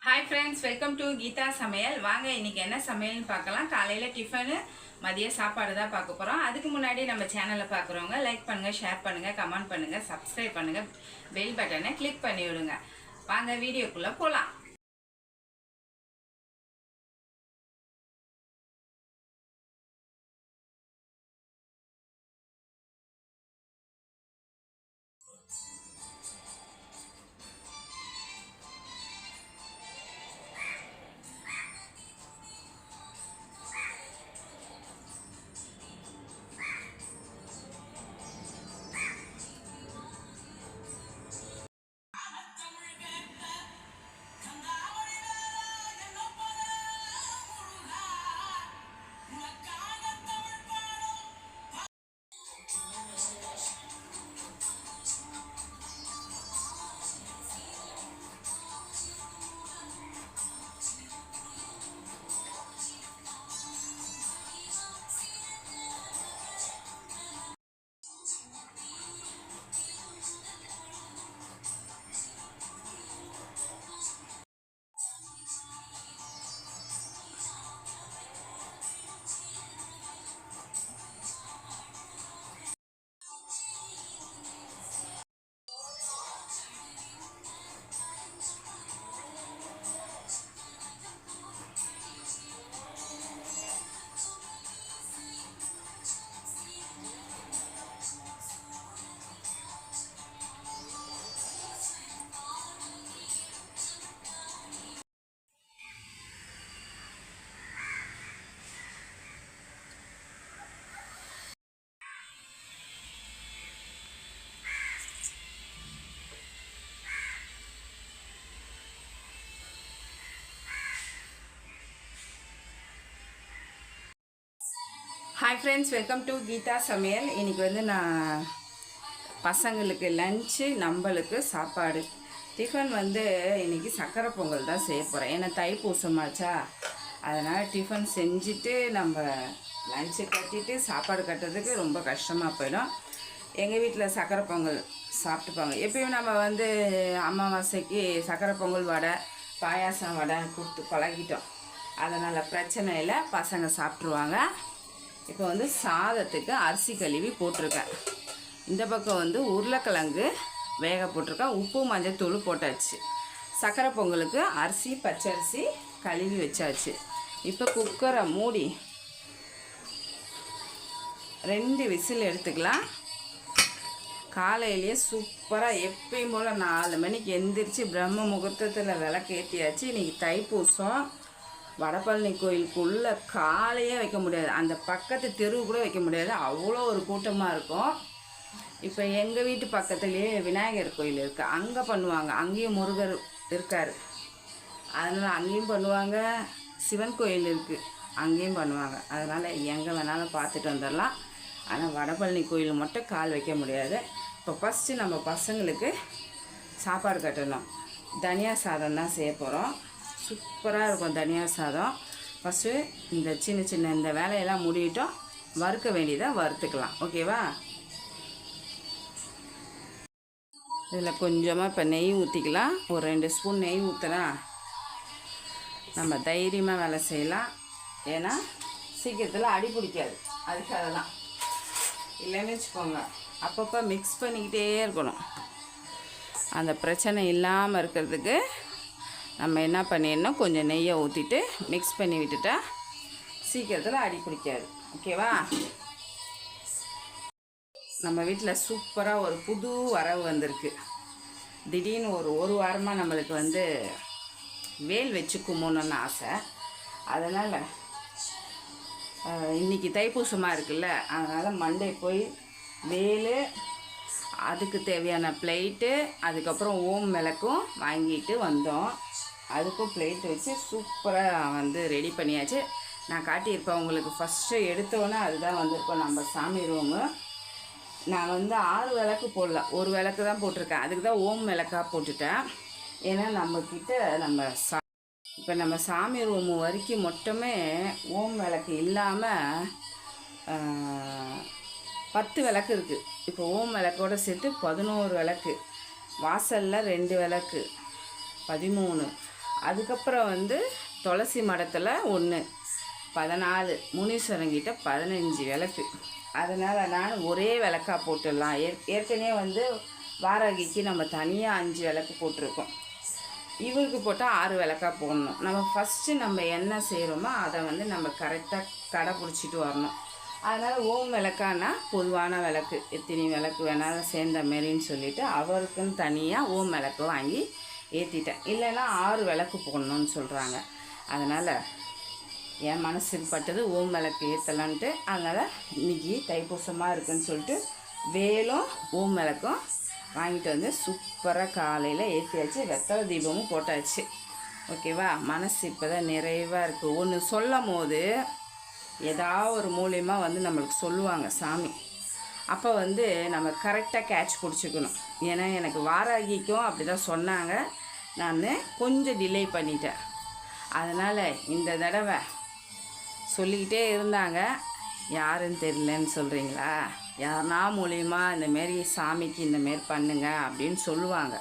Hi friends, welcome to Geetha Samayal. வாங்க இன்னைக்கு என்ன சமையல்னு பார்க்கலாம். காலையில் டிஃபனு, மதிய சாப்பாடு தான் பார்க்க போகிறோம். அதுக்கு முன்னாடி நம்ம சேனலை பார்க்குறவங்க லைக் பண்ணுங்கள், ஷேர் பண்ணுங்கள், கமெண்ட் பண்ணுங்கள், சப்ஸ்கிரைப் பண்ணுங்கள், பெல் பட்டனை கிளிக் பண்ணி விடுங்க. வாங்க வீடியோக்குள்ளே போகலாம். Hi friends, welcome to Geetha Samayal. இன்றைக்கி நான் பசங்களுக்கு லஞ்சு, நம்மளுக்கு சாப்பாடு, டிஃபன் இன்றைக்கி சக்கரை பொங்கல் தான் செய்ய போகிறேன். ஏன்னா தைப்பூசமாச்சா, அதனால் டிஃபன் செஞ்சுட்டு நம்ம லஞ்சு கட்டிட்டு சாப்பாடு கட்டுறதுக்கு ரொம்ப கஷ்டமாக போயிடும். எங்கள் வீட்டில் சக்கரை பொங்கல் சாப்பிட்டுப்பாங்க. எப்பயும் நம்ம அமாவாசைக்கு சக்கரை பொங்கல் வடை, பாயாசம் வடை கொடுத்து பழகிட்டோம். அதனால் பிரச்சனை இல்லை, பசங்க சாப்பிட்ருவாங்க. இப்போ சாதத்துக்கு அரிசி கழுவி போட்டிருக்கேன். இந்த பக்கம் உருளைக்கிழங்கு வேக போட்டிருக்கேன். உப்பு மஞ்சள் தூள் போட்டாச்சு. சக்கரை பொங்கலுக்கு அரிசி, பச்சரிசி கழுவி வச்சாச்சு. இப்போ குக்கரை மூடி 2 விசில் எடுத்துக்கலாம். காலையிலேயே சூப்பராக எப்பயும் போல் 4 மணிக்கு எந்திரிச்சு பிரம்ம முகூர்த்தத்தில் விளக்கு ஏற்றியாச்சு. இன்றைக்கி தைப்பூசம். வடபழனி கோயிலுக்குள்ளே காலையே வைக்க முடியாது, அந்த பக்கத்து தெருவு கூட வைக்க முடியாது, அவ்வளோ ஒரு கூட்டமாக இருக்கும். இப்போ எங்கள் வீட்டு பக்கத்துலேயே விநாயகர் கோயில் இருக்குது, அங்கே பண்ணுவாங்க. அங்கேயும் முருகர் இருக்கார், அதனால் அங்கேயும் பண்ணுவாங்க. சிவன் கோயில் இருக்குது, அங்கேயும் பண்ணுவாங்க. அதனால் எங்கே வேணாலும் பார்த்துட்டு வந்துடலாம். ஆனால் வடபழனி கோயில் மட்டும் கால் வைக்க முடியாது. இப்போ ஃபஸ்ட்டு நம்ம பசங்களுக்கு சாப்பாடு கட்டணும். தனியா சாதம் தான் செய்ய போகிறோம். சூப்பராக இருக்கும் தனியா சாதம். ஃபஸ்ட்டு இந்த சின்ன இந்த வேலையெல்லாம் முடிவிட்டோம். வறுக்க வேண்டியதாக வறுத்துக்கலாம். ஓகேவா? இதில் கொஞ்சமாக இப்போ நெய் ஊற்றிக்கலாம். ஒரு 2 ஸ்பூன் நெய் ஊற்றினா நம்ம தைரியமாக வேலை செய்யலாம். ஏன்னா சீக்கிரத்தில் அடி பிடிக்காது. அதுக்காக தான். இல்லைன்னு வச்சுக்கோங்க, அப்பப்போ மிக்ஸ் பண்ணிக்கிட்டே இருக்கணும். அந்த பிரச்சனை இல்லாமல் இருக்கிறதுக்கு நம்ம என்ன பண்ணிடணும், கொஞ்சம் நெய்யை ஊற்றிட்டு மிக்ஸ் பண்ணி விட்டுட்டா சீக்கிரத்தில் அடி பிடிக்காது. ஓகேவா? நம்ம வீட்டில் சூப்பராக ஒரு புது வரவு வந்திருக்கு. திடீர்னு ஒரு வாரமாக நம்மளுக்கு வேல் வச்சு கும்பிடணுன்னு ஆசை. அதனால் இன்றைக்கி தைப்பூசமாக இருக்குல்ல, அதனால் மண்டே போய் வேல், அதுக்கு தேவையான பிளேட்டு, அதுக்கப்புறம் ஓம் விளக்கும் வாங்கிட்டு வந்தோம். அதுக்கும் பிளேட் வச்சு சூப்பராக ரெடி பண்ணியாச்சு. நான் காட்டியிருப்பேன் உங்களுக்கு. ஃபஸ்ட்டு எடுத்தோன்னே அதுதான் வந்திருப்போம் நம்ம சாமி ரூமு. நான் 6 விளக்கு போடல, ஒரு விளக்கு தான் போட்டிருக்கேன். அதுக்கு தான் ஓம் விளக்காக போட்டுட்டேன். ஏன்னா இப்போ நம்ம சாமி ரூமு வரைக்கும் மட்டுமே ஓம் விளக்கு இல்லாமல் 10 விளக்கு இருக்குது. இப்போ ஓம் விளக்கோடு சேர்த்து 11 விளக்கு. வாசலில் 2 விளக்கு 13. அதுக்கப்புறம் வந்து துளசி மடத்தில் 1, 14, முனீஸ்வரங்கிட்ட 15 விளக்கு. அதனால் நான் ஒரே விளக்காக போட்டுடலாம். ஏற்கனவே வந்து வாராகிக்கு நம்ம தனியாக 5 விளக்கு போட்டிருக்கோம். இவருக்கு போட்டால் 6 விளக்காக போடணும். நம்ம ஃபஸ்ட்டு நம்ம என்ன செய்கிறோமோ அதை வந்து நம்ம கரெக்டாக கடைப்பிடிச்சிட்டு வரணும். அதனால் ஓம் விளக்கானா பொதுவான விளக்கு, எத்தனை விளக்கு வேணாலும் சேர்ந்த மாரின்னு சொல்லிவிட்டு அவருக்குன்னு தனியாக ஓம் விளக்கு வாங்கி ஏற்றிட்டேன். இல்லைன்னா 6 விளக்கு போடணுன்னு சொல்கிறாங்க. அதனால் என் மனசுக்கு பட்டது ஓம் விளக்கு ஏற்றலான்ட்டு. அதனால் இன்றைக்கி தைப்பூசமாக இருக்குதுன்னு சொல்லிட்டு வேலும் ஓம் விளக்கும் வாங்கிட்டு வந்து சூப்பராக காலையில் ஏற்றியாச்சு. வெத்தலை தீபமும் போட்டாச்சு. ஓகேவா? மனசு இப்போ தான் நிறைவாக இருக்குது. ஒன்று சொல்லும் போது ஏதாவது ஒரு மூலியமாக வந்து நம்மளுக்கு சொல்லுவாங்க சாமி. அப்போ வந்து நம்ம கரெக்டாக கேட்ச் பிடிச்சிக்கணும். ஏன்னா எனக்கு வாராகிக்கும் அப்படி தான் சொன்னாங்க. நான் கொஞ்சம் டிலே பண்ணிட்டேன். அதனால் இந்த தடவை சொல்லிக்கிட்டே இருந்தாங்க. யாருன்னு தெரியலன்னு சொல்கிறீங்களா? யாருனா மூலியமாக இந்தமாரி சாமிக்கு இந்தமாரி பண்ணுங்க அப்படின்னு சொல்லுவாங்க.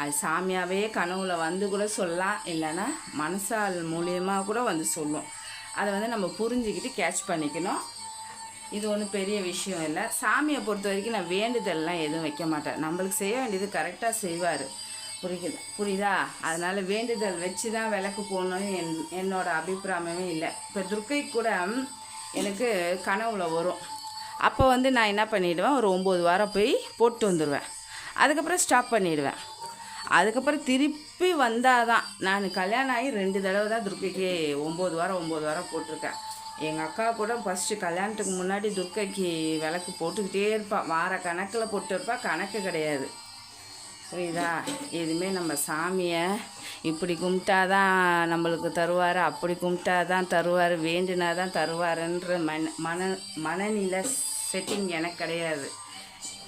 அது சாமியாகவே கனவுல வந்து கூட சொல்லலாம், இல்லைன்னா மனசால் மூலியமாக கூட வந்து சொல்லும். அதை வந்து நம்ம புரிஞ்சுக்கிட்டு கேட்ச் பண்ணிக்கணும். இது ஒன்றும் பெரிய விஷயம் இல்லை. சாமியை பொறுத்த வரைக்கும் நான் வேண்டுதல்லாம் எதுவும் வைக்க மாட்டேன். நம்மளுக்கு செய்ய வேண்டியது கரெக்டாக செய்வார். புரியுதா? அதனால் வேண்டுதல் வச்சு தான் விளக்கு போடணும்னு என்னோடய அபிப்பிராயமே இல்லை. இப்போ துர்க்கை கூட எனக்கு கனவுல வரும். அப்போ வந்து நான் என்ன பண்ணிவிடுவேன், ஒரு 9 வாரம் போய் போட்டு வந்துடுவேன். அதுக்கப்புறம் ஸ்டாப் பண்ணிவிடுவேன். அதுக்கப்புறம் திருப்பி வந்தால் தான். நான் கல்யாணம் ஆகி 2 தடவை தான் துர்க்கைக்கு 9 வாரம் போட்டிருக்கேன். எங்கள் அக்கா கூட ஃபஸ்ட்டு கல்யாணத்துக்கு முன்னாடி துர்க்கைக்கு விளக்கு போட்டுக்கிட்டே இருப்பாள். வார கணக்கில் போட்டு இருப்பாள், கணக்கு கிடையாது. புரியுதா? எதுவுமே நம்ம சாமியை இப்படி கும்பிட்டா தான் நம்மளுக்கு தருவார், அப்படி கும்பிட்டா தான் தருவார், வேண்டுனா தான் தருவாருன்ற மனநிலை செட்டிங் எனக்கு கிடையாது.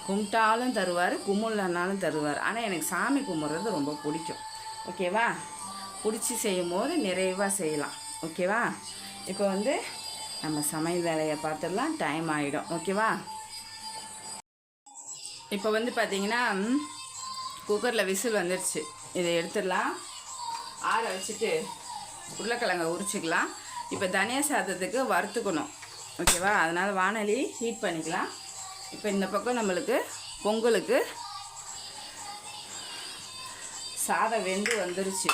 கும்பிட்டாலும் தருவார், கும்பிடலனாலும் தருவார். ஆனால் எனக்கு சாமி கும்பிட்றது ரொம்ப பிடிக்கும். ஓகேவா? பிடிச்சி செய்யும் போது நிறைவாக செய்யலாம். ஓகேவா? இப்போ வந்து நம்ம சமையல் வேலையை பார்த்துடலாம். டைம் ஆகிடும். ஓகேவா? இப்போ வந்து பார்த்திங்கன்னா குக்கரில் விசில் வந்துடுச்சு. இதை எடுத்துடலாம். ஆற வச்சுட்டு உருளைக்கிழங்கை உரிச்சிக்கலாம். இப்போ தனியா சாதத்துக்கு வறுத்துக்கணும். ஓகேவா? அதனால் வானொலி ஹீட் பண்ணிக்கலாம். இப்போ இந்த பக்கம் நம்மளுக்கு பொங்கலுக்கு சாதம் வெந்து வந்துருச்சு.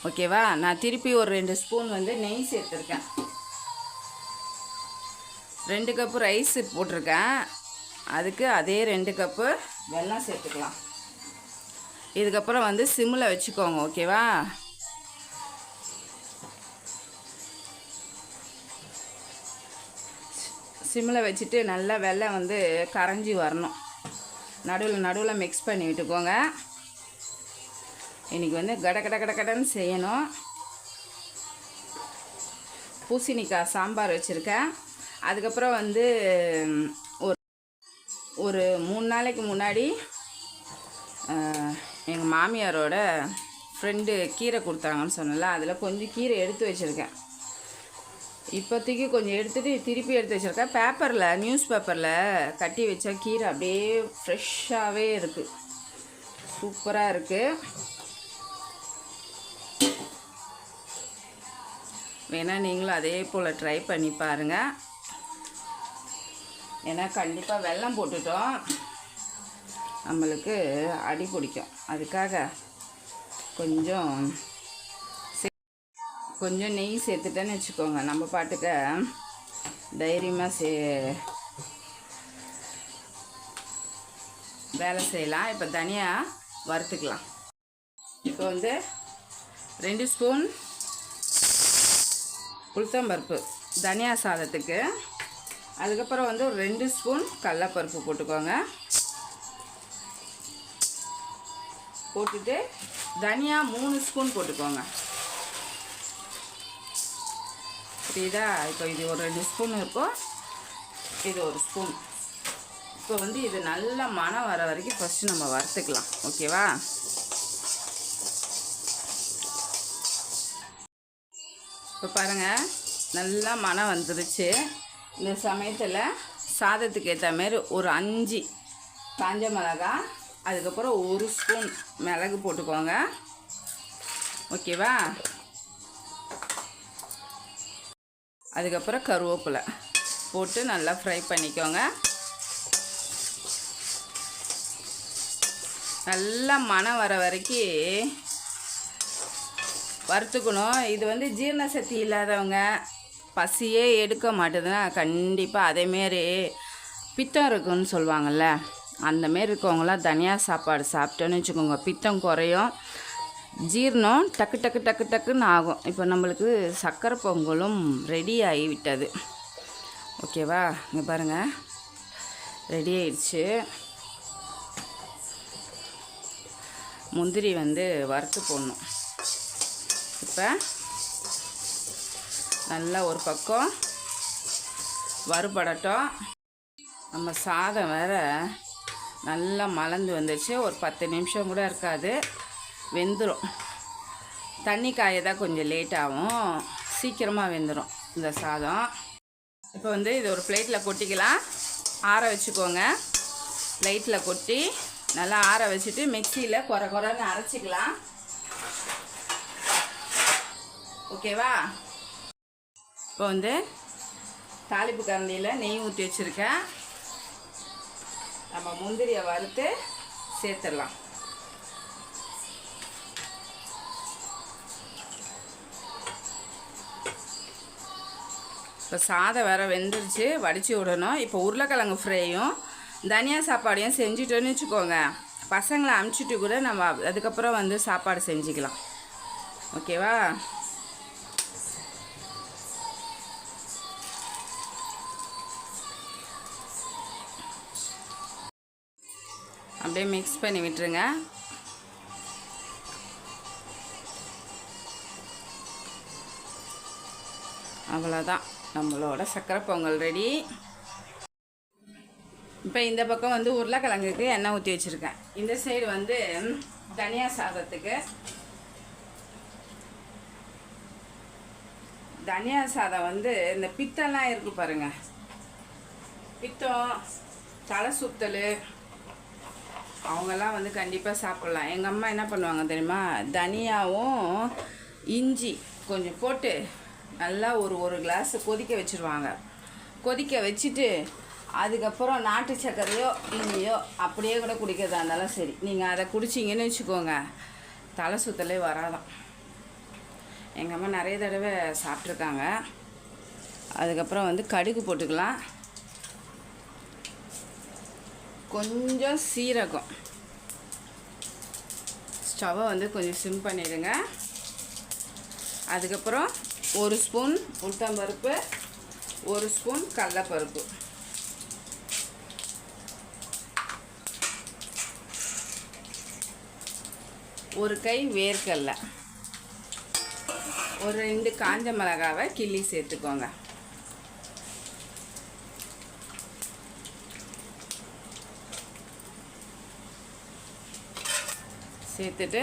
ஓகேவா? நான் திருப்பி ஒரு 2 ஸ்பூன் வந்து நெய் சேர்த்துருக்கேன். 2 கப்பு ரைஸ் போட்டிருக்கேன். அதுக்கு அதே 2 கப்பு வெல்லம் சேர்த்துக்கலாம். இதுக்கப்புறம் வந்து சிம்மில் வச்சுக்கோங்க. ஓகேவா? சிம்மில் வச்சுட்டு நல்லா வெல்லம் வந்து கரைஞ்சி வரணும். நடுவில் மிக்ஸ் பண்ணி விட்டுக்கோங்க. இன்றைக்கி வந்து கடன்னு செய்யணும். பூசணிக்காய் சாம்பார் வச்சுருக்கேன். அதுக்கப்புறம் வந்து ஒரு 3 நாளைக்கு முன்னாடி எங்கள் மாமியாரோட ஃப்ரெண்டு கீரை கொடுத்தாங்கன்னு சொன்னல, அதில் கொஞ்சம் கீரை எடுத்து வச்சுருக்கேன். இப்போதைக்கு கொஞ்சம் எடுத்துகிட்டு திருப்பி எடுத்து வச்சுருக்கேன். நியூஸ் பேப்பரில் கட்டி வச்சா கீரை அப்படியே ஃப்ரெஷ்ஷாகவே இருக்குது. சூப்பராக இருக்குது. வேணால் நீங்களும் அதே போல் ட்ரை பண்ணி பாருங்கள். ஏன்னா கண்டிப்பாக வெல்லம் போட்டுட்டோம், நம்மளுக்கு அடி பிடிக்கும். அதுக்காக கொஞ்சம் நெய் சேர்த்துட்டேன்னு வச்சுக்கோங்க, நம்ம பாட்டுக்க தைரியமாக வேலை செய்யலாம். இப்போ தனியாக வறுத்துக்கலாம். இப்போ வந்து 2 ஸ்பூன் உளுத்தம்பருப்பு தனியா சாதத்துக்கு. அதுக்கப்புறம் வந்து ஒரு 2 ஸ்பூன் கடலைப்பருப்பு போட்டுக்கோங்க. போட்டுட்டு தனியா 3 ஸ்பூன் போட்டுக்கோங்க. புரியுதா? இப்போ இது ஒரு 2 ஸ்பூன் இருக்கும், இது 1 ஸ்பூன். இப்போ வந்து இது நல்ல மணம் வர வரைக்கும் ஃபஸ்ட்டு நம்ம வறுத்துக்கலாம். ஓகேவா? இப்போ பாருங்கள், நல்லா மணம் வந்துருச்சு. இந்த சமயத்தில் சாதத்துக்கு ஏற்ற மாரி ஒரு 5 காஞ்ச மிளகாய், அதுக்கப்புறம் 1 ஸ்பூன் மிளகு போட்டுக்கோங்க. ஓகேவா? அதுக்கப்புறம் கருவேப்பிலை போட்டு நல்லா ஃப்ரை பண்ணிக்கோங்க. நல்லா மணம் வர வரைக்கும் வறுத்துக்கணும். இது வந்து ஜீரண சக்தி இல்லாதவங்க, பசியே எடுக்க மாட்டேதுன்னா கண்டிப்பாக அதேமாரி பித்தம் இருக்குன்னு சொல்லுவாங்கள்ல, அந்தமாரி இருக்கவங்களாம் தனியா சாப்பாடு சாப்பிட்டோன்னு வச்சுக்கோங்க, பித்தம் குறையும், ஜீரணம் டக்கு டக்கு டக்கு டக்குன்னு ஆகும். இப்போ நம்மளுக்கு சக்கரை பொங்கலும் ரெடி ஆகி விட்டது. ஓகேவா? இங்கே பாருங்கள், ரெடி ஆயிடுச்சு. முந்திரி வந்து வறுத்து போடணும். இப்போ நல்லா ஒரு பக்கம் வறுபடட்டும். நம்ம சாதம் வேறு நல்லா மலர்ந்து வந்துடுச்சு. ஒரு 10 நிமிஷம் கூட இருக்காது, வெந்துடும். தண்ணி காய தான் கொஞ்சம் லேட் ஆகும், சீக்கிரமாக வெந்துடும் இந்த சாதம். இப்போ வந்து இது ஒரு பிளேட்டில் கொட்டிக்கலாம். ஆற வச்சுக்கோங்க. பிளேட்டில் கொட்டி நல்லா ஆற வச்சுட்டு மிக்சியில் குறைன்னு அரைச்சிக்கலாம். ஓகேவா? இப்போ வந்து தாளிப்பு கரண்டியில் நெய் ஊற்றி வச்சுருக்கேன். நம்ம முந்திரியை வறுத்து சேர்த்துடலாம். இப்போ சாதம் வேறு வெந்துருச்சு, வடித்து விடணும். இப்போ உருளைக்கிழங்கு ஃப்ரையும் தனியா சாப்பாடையும் செஞ்சுட்டோன்னு வச்சுக்கோங்க, பசங்களை அமுச்சிட்டு கூட நம்ம அதுக்கப்புறம் வந்து சாப்பாடு செஞ்சுக்கலாம். ஓகேவா? அப்படியே மிக்ஸ் பண்ணி விட்டுருங்க. அவ்வளோதான், நம்மளோட சக்கரை பொங்கல் ரெடி. இப்போ இந்த பக்கம் வந்து உருளைக்கிழங்குக்கு எண்ணெய் ஊற்றி வச்சுருக்கேன். இந்த சைடு வந்து தனியா சாதத்துக்கு, தனியா சாதம் வந்து இந்த பித்தம்லாம் இருக்குது பாருங்கள், பித்தம், தலை சுத்தல், அவங்கெல்லாம் வந்து கண்டிப்பாக சாப்பிட்லாம். எங்கள் அம்மா என்ன பண்ணுவாங்க தெரியுமா, தனியாவும் இஞ்சி கொஞ்சம் போட்டு நல்லா ஒரு கிளாஸ் கொதிக்க வச்சுருவாங்க. கொதிக்க வச்சுட்டு அதுக்கப்புறம் நாட்டு சர்க்கரையோ இஞ்சியோ அப்படியே கூட குடிக்கிறதா இருந்தாலும் சரி, நீங்கள் அதை குடிச்சிங்கன்னு வச்சுக்கோங்க, தலை சுத்தலே வராதான். எங்கள் அம்மா நிறைய தடவை சாப்பிட்ருக்காங்க. அதுக்கப்புறம் வந்து கடுகு போட்டுக்கலாம், கொஞ்சம் சீரகம். ஸ்டவ்வை வந்து கொஞ்சம் சிம் பண்ணிடுங்க. அதுக்கப்புறம் 1 ஸ்பூன் உளுத்தம்பருப்பு, 1 ஸ்பூன் கடலைப்பருப்பு, ஒரு கை வேர்க்கடலை, ஒரு 2 காஞ்ச மிளகாவை கிள்ளி சேர்த்துக்கோங்க. சேர்த்துட்டு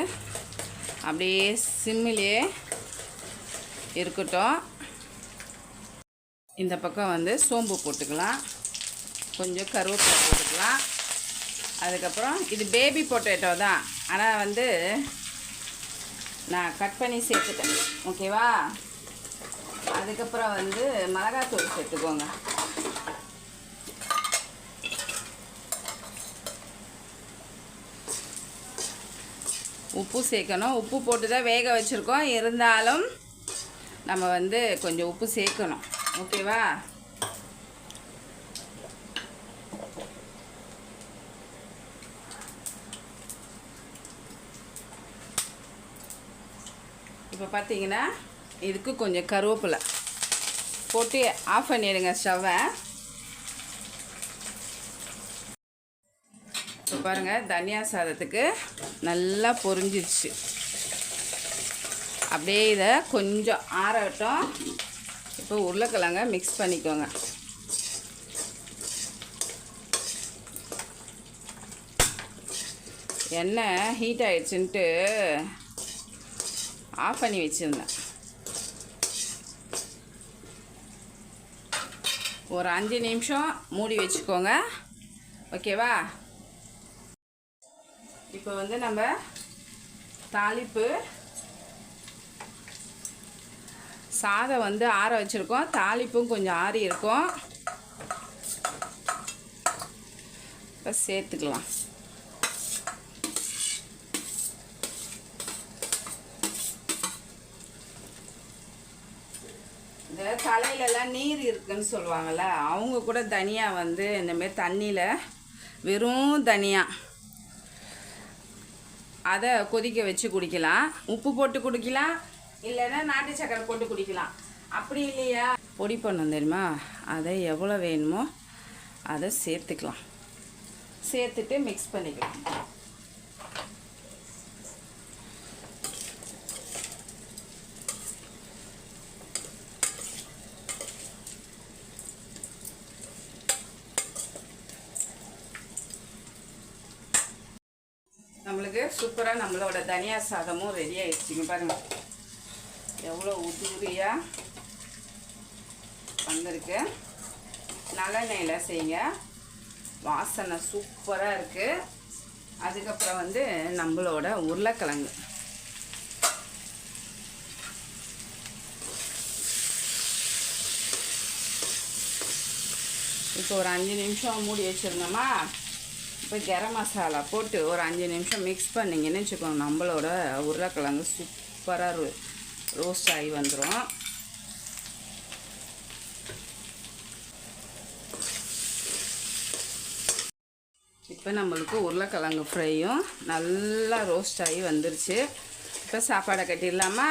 அப்படியே சிம்மிலே இருக்கட்டும். இந்த பக்கம் வந்து சோம்பு போட்டுக்கலாம், கொஞ்சம் கருவேப்பிலை போட்டுக்கலாம். அதுக்கப்புறம் இது பேபி பொட்டேட்டோ தான், ஆனால் வந்து நான் கட் பண்ணி சேர்த்துட்டேன். ஓகேவா? அதுக்கப்புறம் வந்து மிளகாத்தூள் சேர்த்துக்கோங்க. உப்பு சேர்க்கணும். உப்பு போட்டு தான் வேக வச்சுருக்கோம், இருந்தாலும் நம்ம வந்து கொஞ்சம் உப்பு சேர்க்கணும். ஓகேவா? இப்போ பார்த்தீங்கன்னா இதுக்கு கொஞ்சம் கருவேப்பிலை போட்டு ஆஃப் பண்ணிடுங்க ஸ்டவ்வை. இப்போ பாருங்கள், தனியா சாதத்துக்கு நல்லா பொரிஞ்சிருச்சு. அப்படியே இதை கொஞ்சம் ஆறட்டும். இப்போ உருளைக்கிழங்க மிக்ஸ் பண்ணிக்கோங்க. எண்ணெய் ஹீட் ஆகிடுச்சுன்ட்டு ஆஃப் பண்ணி வச்சுருந்தேன். ஒரு 5 நிமிஷம் மூடி வச்சுக்கோங்க. ஓகேவா? இப்போ வந்து நம்ம தாளிப்பு சாதம் வந்து ஆற வச்சுருக்கோம், தாளிப்பும் கொஞ்சம் ஆறி இருக்கும். இப்போ சேர்த்துக்கலாம். இந்த தலையிலலாம் நீர் இருக்குன்னு சொல்லுவாங்கள்ல, அவங்க கூட தனியா வந்து இந்தமாரி தண்ணியில் வெறும் தனியா அதை கொதிக்க வச்சு குடிக்கலாம். உப்பு போட்டு குடிக்கலாம், இல்லைன்னா நாட்டு சக்கரை போட்டு குடிக்கலாம். அப்படி இல்லையா பொடி பண்ணணும் தெரியுமா, அதை எவ்வளோ வேணுமோ அதை சேர்த்துக்கலாம். சேர்த்துட்டு மிக்ஸ் பண்ணிக்கலாம். நம்மளுக்கு சூப்பராக நம்மளோட தனியா சாதமும் ரெடி ஆகிடுச்சிங்க. பாருங்கள் எவ்வளோ உதிரியாக வந்திருக்கு. நல்லெண்ணெயில் செய்யுங்க, வாசனை சூப்பராக இருக்குது. அதுக்கப்புறம் வந்து நம்மளோட உருளைக்கிழங்கு இப்போ ஒரு 5 நிமிஷம் மூடி வச்சுருந்தோமா. இப்போ கரம் மசாலா போட்டு ஒரு 5 நிமிஷம் மிக்ஸ் பண்ணிங்கன்னு வச்சுக்கோங்க, நம்மளோட உருளைக்கிழங்கு சூப்பராக ரோஸ்ட் ஆகி வந்துடும். இப்போ நம்மளுக்கு உருளைக்கிழங்கு ஃப்ரையும் நல்லா ரோஸ்ட் ஆகி வந்துருச்சு. இப்போ சாப்பாடை கட்டிடலாமா?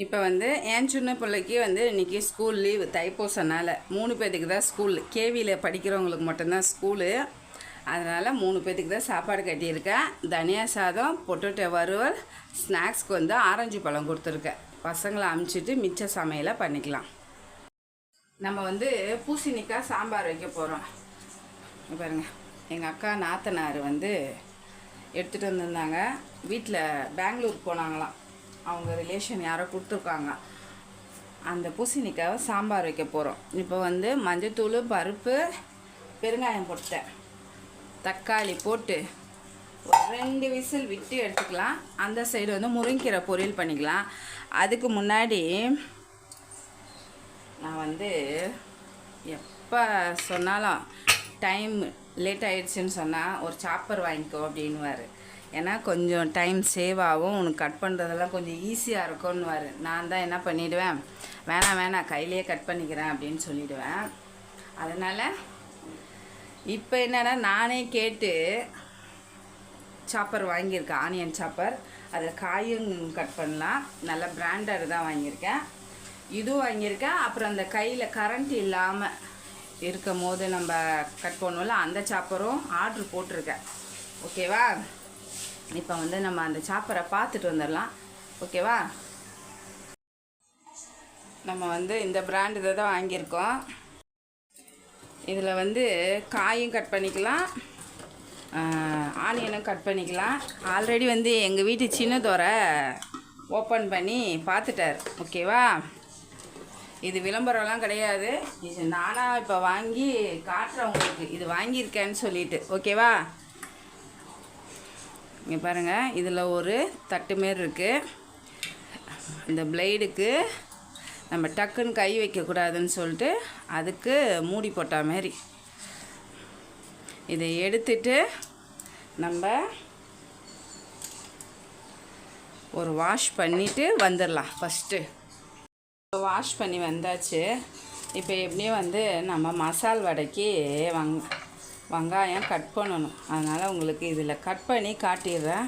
இப்போ வந்து என் சின்ன பிள்ளைக்கு வந்து இன்றைக்கி ஸ்கூல் லீவு, தைப்பூசனால் 3 பேர்த்துக்கு தான் ஸ்கூல். கேவியில் படிக்கிறவங்களுக்கு மட்டும்தான் ஸ்கூலு. அதனால் 3 பேர்த்துக்கு தான் சாப்பாடு கட்டியிருக்கேன். தனியா சாதம், பொட்டேட்டோ வறுவல், ஸ்நாக்ஸ்க்கு வந்து ஆரஞ்சு பழம் கொடுத்துருக்கேன். பசங்களை அமுச்சிட்டு மிச்ச சமையலை பண்ணிக்கலாம். நம்ம வந்து பூசணிக்காய் சாம்பார் வைக்க போகிறோம். பாருங்கள், எங்கள் அக்கா நாத்தனார் வந்து எடுத்துகிட்டு வந்திருந்தாங்க. வீட்டில் பெங்களூர் போனாங்களாம், அவங்க ரிலேஷன் யாரோ கொடுத்துருக்காங்க. அந்த பூசணிக்காவை சாம்பார் வைக்க போகிறோம். இப்போ வந்து மஞ்சத்தூள், பருப்பு, பெருங்காயம் போட்டேன், தக்காளி போட்டு ஒரு 2 விசில் விட்டு எடுத்துக்கலாம். அந்த சைடு வந்து முருங்கீரை பொரியல் பண்ணிக்கலாம். அதுக்கு முன்னாடி நான் வந்து எப்போ சொன்னாலும் டைம் லேட் ஆகிடுச்சின்னு சொன்னால் ஒரு சாப்பர் வாங்கிக்கோ அப்படின்வார். ஏன்னா கொஞ்சம் டைம் சேவ் ஆகும், உனக்கு கட் பண்ணுறதெல்லாம் கொஞ்சம் ஈஸியாக இருக்கும்னுவார். நான் தான் என்ன பண்ணிவிடுவேன், வேணாம் கையிலேயே கட் பண்ணிக்கிறேன் அப்படின்னு சொல்லிவிடுவேன். அதனால் இப்போ என்னென்னா நானே கேட்டு சாப்பர் வாங்கியிருக்கேன், ஆனியன் சாப்பர். அதில் காயும் கட் பண்ணலாம். நல்ல பிராண்டட் தான் வாங்கியிருக்கேன். இதுவும் வாங்கியிருக்கேன். அப்புறம் அந்த கையில் கரண்ட் இல்லாமல் இருக்கும் போது நம்ம கட் பண்ணுவோம்ல, அந்த சாப்பரும் ஆர்ட்ரு போட்டிருக்கேன். ஓகேவா? இப்போ வந்து நம்ம அந்த சாப்பரை பார்த்துட்டு வந்துடலாம். ஓகேவா? நம்ம வந்து இந்த பிராண்ட் இதை தான் வாங்கியிருக்கோம். இதில் வந்து காயும் கட் பண்ணிக்கலாம், ஆனியனும் கட் பண்ணிக்கலாம். ஆல்ரெடி வந்து எங்கள் வீட்டு சின்னதோரை ஓப்பன் பண்ணி பார்த்துட்டார். ஓகேவா? இது விளம்பரம்லாம் கிடையாது, இது நானாக இப்போ வாங்கி காட்டுறேன் உங்களுக்கு, இது வாங்கியிருக்கேன்னு சொல்லிட்டு. ஓகேவா? இங்கே பாருங்கள், இதில் ஒரு தட்டு மாரி இருக்குது. இந்த பிளேடுக்கு நம்ம டக்குன்னு கை வைக்கக்கூடாதுன்னு சொல்லிட்டு அதுக்கு மூடி போட்ட மாரி. இதை எடுத்துட்டு நம்ம ஒரு வாஷ் பண்ணிவிட்டு வந்துடலாம். ஃபஸ்ட்டு வாஷ் பண்ணி வந்தாச்சு. இப்போ எப்படியும் வந்து நம்ம மசால் வடைக்கு வெங்காயம் கட் பண்ணணும். அதனால் உங்களுக்கு இதில் கட் பண்ணி காட்டிடுறேன்.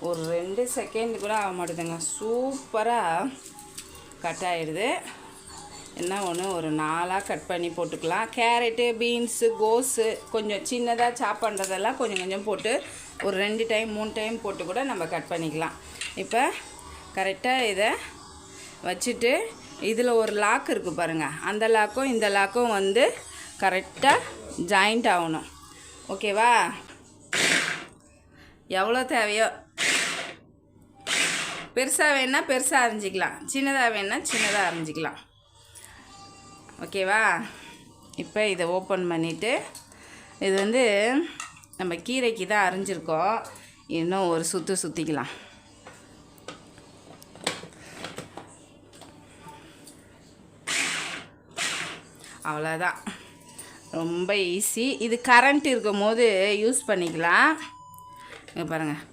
ஒரு 2 செகண்ட் கூட ஆக மாட்டேதுங்க, சூப்பராக கட் ஆகிடுது. என்ன ஒன்று ஒரு 4ஆக கட் பண்ணி போட்டுக்கலாம். கேரட்டு, பீன்ஸு, கோஸு கொஞ்சம் சின்னதாக சாப் பண்ணுறதெல்லாம் கொஞ்சம் கொஞ்சம் போட்டு ஒரு 2 டைம் 3 டைம் போட்டு கூட நம்ம கட் பண்ணிக்கலாம். இப்போ கரெக்டாக இதை வச்சுட்டு இதில் ஒரு லாக் இருக்குது பாருங்கள், அந்த லாக்கும் இந்த லாக்கும் வந்து கரெக்டாக ஜாயிண்ட் ஆகணும். ஓகேவா? எவ்வளோ தேவையோ, பெருசாக வேணுன்னா பெருசாக அரிஞ்சிக்கலாம், சின்னதாக வேணுன்னா சின்னதாக அரிஞ்சிக்கலாம். ஓகேவா? இப்போ இதை ஓப்பன் பண்ணிவிட்டு இது வந்து நம்ம கீரைக்கு தான் அரிஞ்சிருக்கோம். இன்னும் ஒரு சுற்றிக்கலாம். அவ்வளோதான், ரொம்ப ஈஸி. இது கரண்ட் இருக்கும் போது யூஸ் பண்ணிக்கலாம். இங்கே பாருங்கள்,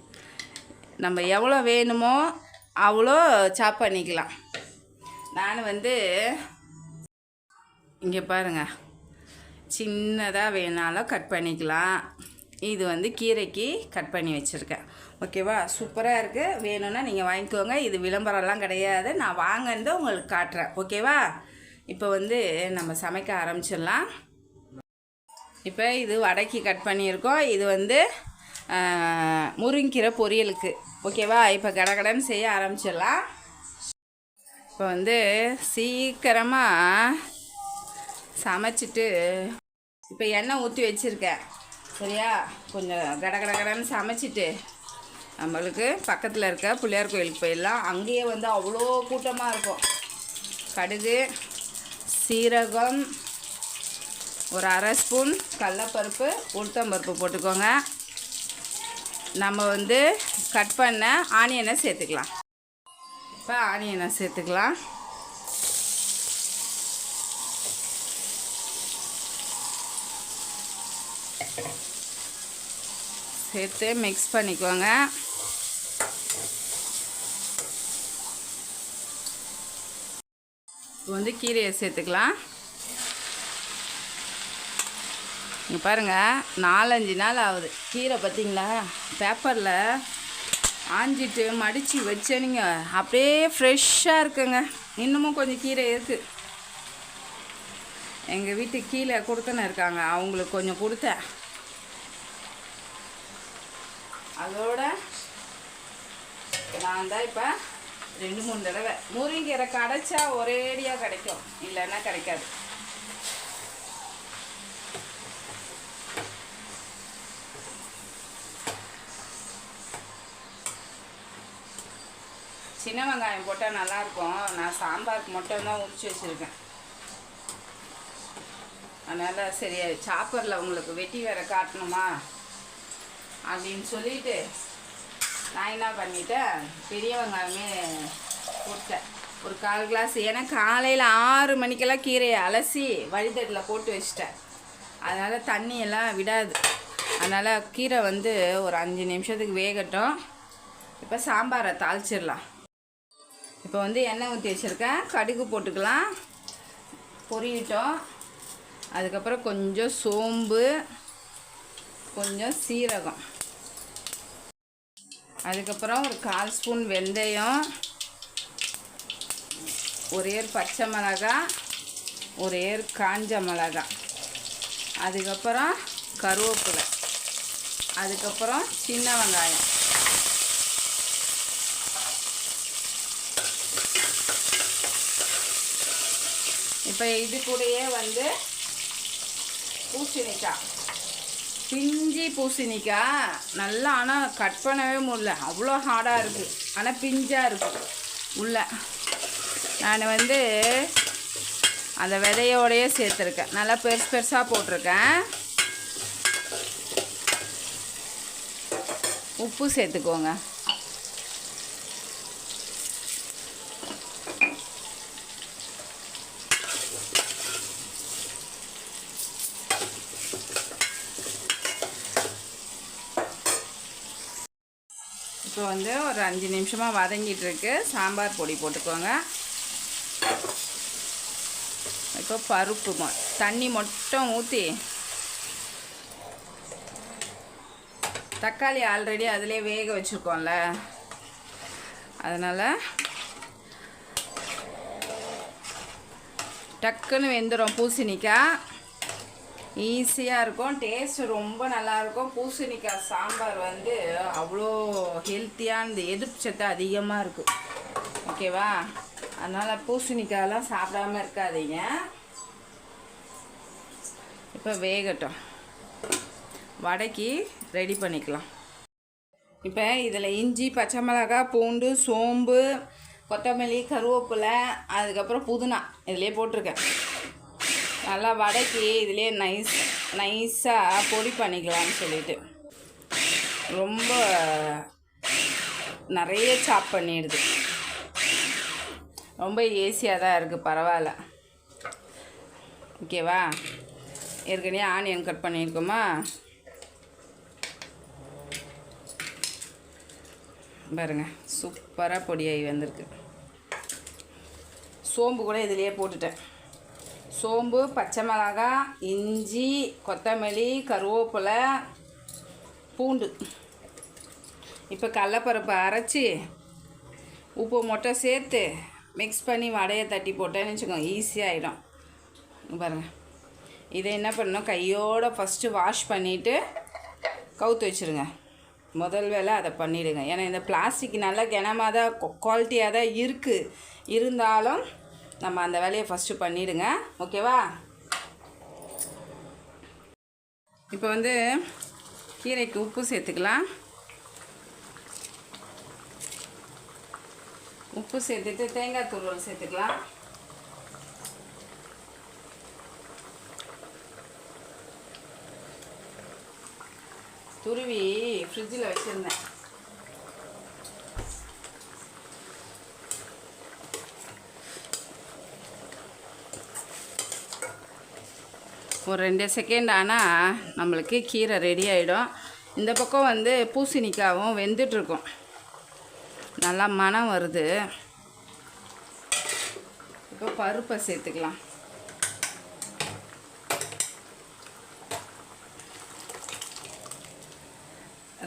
நம்ம எவ்வளோ வேணுமோ அவ்வளோ சாப் பண்ணிக்கலாம். நான் வந்து இங்கே பாருங்கள், சின்னதாக வேணாலும் கட் பண்ணிக்கலாம். இது வந்து கீரைக்கு கட் பண்ணி வச்சுருக்கேன். ஓகேவா, சூப்பராக இருக்குது. வேணும்னா நீங்கள் வாங்கிக்கோங்க. இது விளம்பரம்லாம் கிடையாது, நான் வாங்கினது உங்களுக்கு காட்டுறேன். ஓகேவா, இப்போ வந்து நம்ம சமைக்க ஆரம்பிச்சிடலாம். இப்போ இது வடைக்கு கட் பண்ணியிருக்கோம். இது வந்து முருங்கீரை பொரியலுக்கு. ஓகேவா, இப்போ கடகடன்னு செய்ய ஆரம்பிச்சிடலாம். இப்போ வந்து சீக்கிரமாக சமைச்சிட்டு இப்போ எண்ணெய் ஊற்றி வச்சுருக்கேன். சரியா, கொஞ்சம் கடகடன்னு சமைச்சிட்டு நம்மளுக்கு பக்கத்தில் இருக்க பிள்ளையார் கோயிலுக்கு போயிடலாம். அங்கேயே வந்து அவ்வளோ கூட்டமாக இருக்கும். கடுகு, சீரகம், ஒரு அரை ஸ்பூன் கடலப்பருப்பு, உளுத்தம்பருப்பு போட்டுக்கோங்க. நம்ம வந்து கட் பண்ண ஆனியனை சேர்த்துக்கலாம். இப்போ ஆனியனை சேர்த்துக்கலாம். சேர்த்து மிக்ஸ் பண்ணிக்கோங்க. இப்போ வந்து கீரையை சேர்த்துக்கலாம். இங்கே பாருங்கள், 4-5 நாள் ஆகுது. கீரை பார்த்திங்களா, பேப்பரில் ஆஞ்சிட்டு மடித்து வச்சேனுங்க, அப்படியே ஃப்ரெஷ்ஷாக இருக்குங்க. இன்னமும் கொஞ்சம் கீரை இருக்குது. எங்கள் வீட்டுக்கு கீழே கொடுத்தன இருக்காங்க, அவங்களுக்கு கொஞ்சம் கொடுத்தேன். அதோட நான் தான் இப்போ 2-3 தடவை முருங்கீரை கிடைச்சா ஒரேடியாக கிடைக்கும், இல்லைன்னா கிடைக்காது. சின்ன வெங்காயம் போட்டால் நல்லாயிருக்கும். நான் சாம்பாருக்கு மட்டும்தான் உரிச்சு வச்சுருக்கேன். அதனால் சரி, சாப்பரில் உங்களுக்கு வெட்டி வேற காட்டணுமா அப்படின்னு சொல்லிட்டு நான் என்ன பண்ணிட்டேன், பெரிய வெங்காயமே போட்டேன், ஒரு 1/4 கிளாஸ். ஏன்னா காலையில் 6 மணிக்கெல்லாம் கீரையை அலசி வழித்தட்டில் போட்டு வச்சிட்டேன். அதனால் தண்ணியெல்லாம் விடாது. அதனால் கீரை வந்து ஒரு 5 நிமிஷத்துக்கு வேகட்டும். இப்போ சாம்பாரை தாளிச்சிடலாம். இப்போ வந்து எண்ணெய் ஊற்றி வச்சுருக்கேன். கடுகு போட்டுக்கலாம், பொரியட்டும். அதுக்கப்புறம் கொஞ்சம் சோம்பு, கொஞ்சம் சீரகம், அதுக்கப்புறம் ஒரு 1/4 ஸ்பூன் வெந்தயம், ஒரே பச்சை மிளகாய், ஒரே காஞ்ச மிளகாய், அதுக்கப்புறம் கருவேப்பிலை, அதுக்கப்புறம் சின்ன வெங்காயம். இப்போ இது கூடயே வந்து பூசணிக்காய், பிஞ்சி பூசணிக்காய் நல்லா, ஆனால் கட் பண்ணவே முடியல, அவ்வளோ ஹார்டாக இருக்குது. ஆனால் பிஞ்சாக இருக்குது உள்ள. நான் வந்து அந்த விதையோடையே சேர்த்துருக்கேன். நல்லா பெருசாக போட்டிருக்கேன். உப்பு சேர்த்துக்கோங்க. இப்போ வந்து ஒரு 5 நிமிஷமாக வதங்கிட்டு இருக்கு. சாம்பார் பொடி போட்டுக்கோங்க. இப்போ பருப்பு தண்ணி மட்டும் ஊற்றி, தக்காளி ஆல்ரெடி அதிலே வேக வச்சுருக்கோம்ல, அதனால் டக்குன்னு வெந்துடும். பூசணிக்காய் ஈஸியாக இருக்கும், டேஸ்ட்டு ரொம்ப நல்லாயிருக்கும். பூசணிக்காய் சாம்பார் வந்து அவ்வளோ ஹெல்த்தியானது, எதிர்ப்பு சத்து அதிகமாக இருக்குது. ஓகேவா, அதனால் பூசணிக்காயெல்லாம் சாப்பிடாமல் இருக்காதீங்க. இப்போ வேகட்டும், வடைக்கு ரெடி பண்ணிக்கலாம். இப்போ இதில் இஞ்சி, பச்சை மிளகாய், பூண்டு, சோம்பு, கொத்தமல்லி, கருவேப்பிலை, அதுக்கப்புறம் புதினா இதிலே போட்டிருக்கேன். நல்லா வடைக்கு இதிலே நைஸாக பொடி பண்ணிக்கலாம்னு சொல்லிட்டு ரொம்ப நிறைய சாப் பண்ணிடுது. ரொம்ப ஈஸியாக தான் இருக்குது, பரவாயில்ல. ஓகேவா? ஏற்கனவே ஆனியன் கட் பண்ணியிருக்கோமா, பாருங்க சூப்பராக பொடியாகி வந்திருக்கு. சோம்பு கூட இதிலையே போட்டுட்டேன். சோம்பு, பச்சை மிளகாய், இஞ்சி, கொத்தமல்லி, கருவேப்பிலை, பூண்டு. இப்போ கடலப்பருப்பை அரைச்சி உப்பு மட்டும் சேர்த்து மிக்ஸ் பண்ணி வடையை தட்டி போட்டேன்னு வச்சுக்கோங்க, ஈஸியாகிடும். பாருங்கள், இதை என்ன பண்ணணும், கையோடு ஃபஸ்ட்டு வாஷ் பண்ணிவிட்டு கவுத்து வச்சுருங்க. முதல் வேலை அதை பண்ணிவிடுங்க. ஏன்னா இந்த பிளாஸ்டிக் நல்லா கனமாக தான் குவாலிட்டியாக தான் இருக்குது, இருந்தாலும் நம்ம அந்த வேலையை ஃபஸ்ட்டு பண்ணிவிடுங்க. ஓகேவா? இப்போ வந்து கீரைக்கு உப்பு சேர்த்துக்கலாம். உப்பு சேர்த்துட்டு தேங்காய் துருவல் சேர்த்துக்கலாம். துருவி ஃப்ரிட்ஜில் வச்சுருந்தேன். ஒரு 2 செகண்ட் ஆனால் நம்மளுக்கு கீரை ரெடி ஆகிடும். இந்த பக்கம் வந்து பூசணிக்காவும் வெந்துட்டுருக்கும், நல்லா மணம் வருது. இப்போ பருப்பை சேர்த்துக்கலாம்.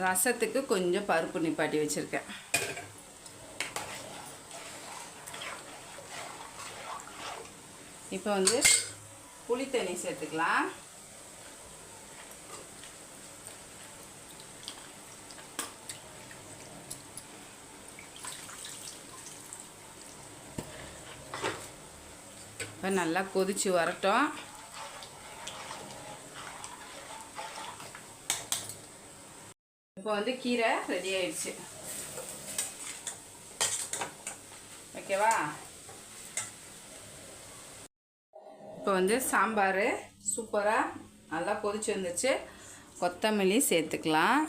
ரசத்துக்கு கொஞ்சம் பருப்பு நிப்பாட்டி வச்சுருக்கேன். இப்போ வந்து புளி தண்ணி சேர்த்துக்கலாம். இப்போ நல்லா கொதிச்சு வரட்டும். இப்போ வந்து கீரை ரெடி ஆயிடுச்சு. ஓகேவா? இப்போ வந்து சாம்பார் சூப்பராக நல்லா கொதிச்சு வந்துச்சு. கொத்தமல்லி சேர்த்துக்கலாம்,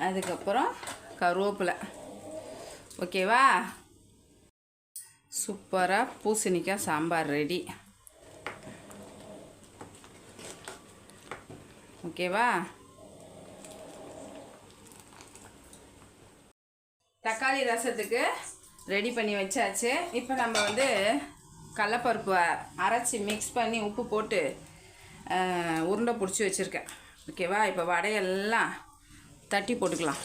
அதுக்கப்புறம் கருவேப்பிலை. ஓகேவா? சூப்பராக பூசணிக்காய் சாம்பார் ரெடி. ஓகேவா? தக்காளி ரசத்துக்கு ரெடி பண்ணி வச்சாச்சு. இப்போ நம்ம வந்து கடலப்பருப்பு அரைச்சி மிக்ஸ் பண்ணி உப்பு போட்டு உருண்டை பிடிச்சி வச்சுருக்கேன். ஓகேவா? இப்போ வடையெல்லாம் தட்டி போட்டுக்கலாம்.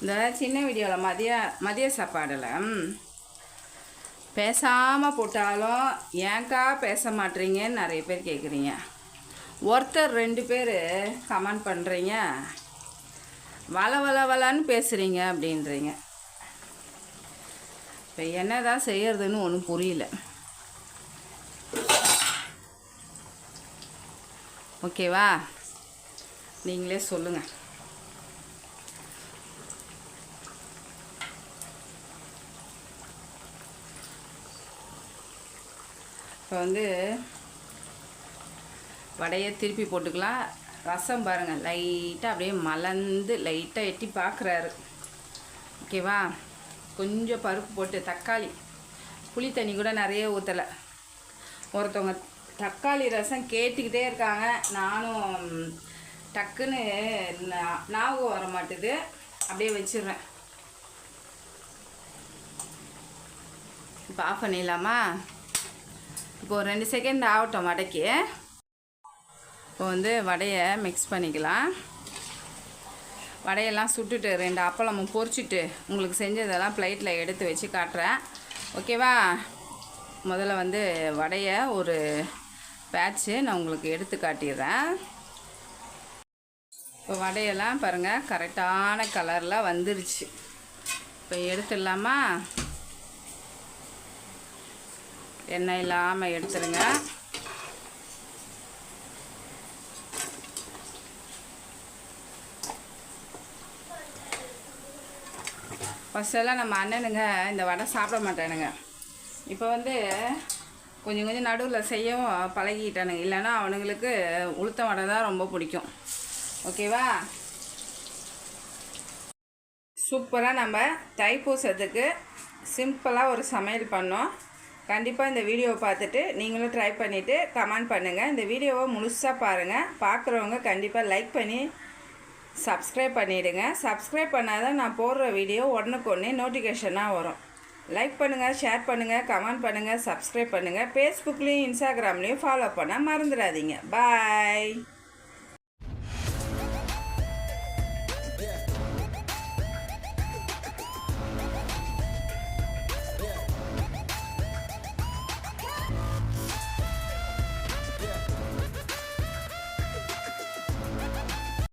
இந்த சின்ன வீடியோவில் மதிய சாப்பாடில் பேசாமல் போட்டாலும் ஏன்க்கா பேச மாட்டீங்கன்னு நிறைய பேர் கேட்குறீங்க. ஒருத்தர் 2 பேர் கமெண்ட் பண்ணுறீங்க, வளன்னு பேசுகிறீங்க அப்படின்றீங்க. இப்போ என்ன தான் செய்கிறதுன்னு ஒன்றும் புரியல. ஓகேவா? நீங்களே சொல்லுங்கள். இப்போ வந்து வடையை திருப்பி போட்டுக்கலாம். ரசம் பாருங்கள், லைட்டாக அப்படியே மலர்ந்து லைட்டாக எட்டி பார்க்குறாரு. ஓகேவா? கொஞ்சம் பருப்பு போட்டு தக்காளி, புளி தண்ணி கூட நிறைய ஊற்றலை. ஒருத்தவங்க தக்காளி ரசம் கேட்டுக்கிட்டே இருக்காங்க. நானும் டக்குன்னு ஞாபகம் வர மாட்டுது, அப்படியே வச்சிடுறேன். இப்போ ஆஃப் பண்ணிடலாமா? இப்போ 2 செகண்ட் ஆகட்டும் வடைக்கு. இப்போ வந்து வடையை மிக்ஸ் பண்ணிக்கலாம். வடையெல்லாம் சுட்டுட்டு 2 அப்பளமும் பொரிச்சிட்டு உங்களுக்கு செஞ்சதெல்லாம் பிளேட்டில் எடுத்து வச்சு காட்டுறேன். ஓகேவா? முதல்ல வந்து வடையை ஒரு பேட்ச்சு நான் உங்களுக்கு எடுத்து காட்டிடுறேன். இப்போ வடையெல்லாம் பாருங்கள் கரெக்டான கலரில் வந்துருச்சு. இப்போ எடுத்துடலாமா? எண்ணெய் இல்லாமல் எடுத்துருங்க. ஃபஸ்ட்டெல்லாம் நம்ம அண்ணனுங்க இந்த வடை சாப்பிட மாட்டானுங்க. இப்போ வந்து கொஞ்சம் கொஞ்சம் நடுவில் செய்யவும் பழகிட்டானுங்க. இல்லைன்னா அவனுங்களுக்கு உளுத்த வடை தான் ரொம்ப பிடிக்கும். ஓகேவா? சூப்பராக நம்ம தைப்பூசத்துக்கு சிம்பிளாக ஒரு சமையல் பண்ணோம். கண்டிப்பாக இந்த வீடியோவை பார்த்துட்டு நீங்களும் ட்ரை பண்ணிவிட்டு கமெண்ட் பண்ணுங்கள். இந்த வீடியோவை முழுசாக பாருங்கள். பார்க்குறவங்க கண்டிப்பாக லைக் பண்ணி சப்ஸ்கிரைப் பண்ணிவிடுங்க. சப்ஸ்கிரைப் பண்ணாதான் நான் போடுற வீடியோ உடனுக்குடனே நோட்டிஃபிகேஷனாக வரும். லைக் பண்ணுங்கள், ஷேர் பண்ணுங்கள், கமெண்ட் பண்ணுங்கள், சப்ஸ்கிரைப் பண்ணுங்கள். ஃபேஸ்புக்லேயும் இன்ஸ்டாகிராம்லேயும் ஃபாலோ பண்ண மறந்துடாதீங்க. பாய்.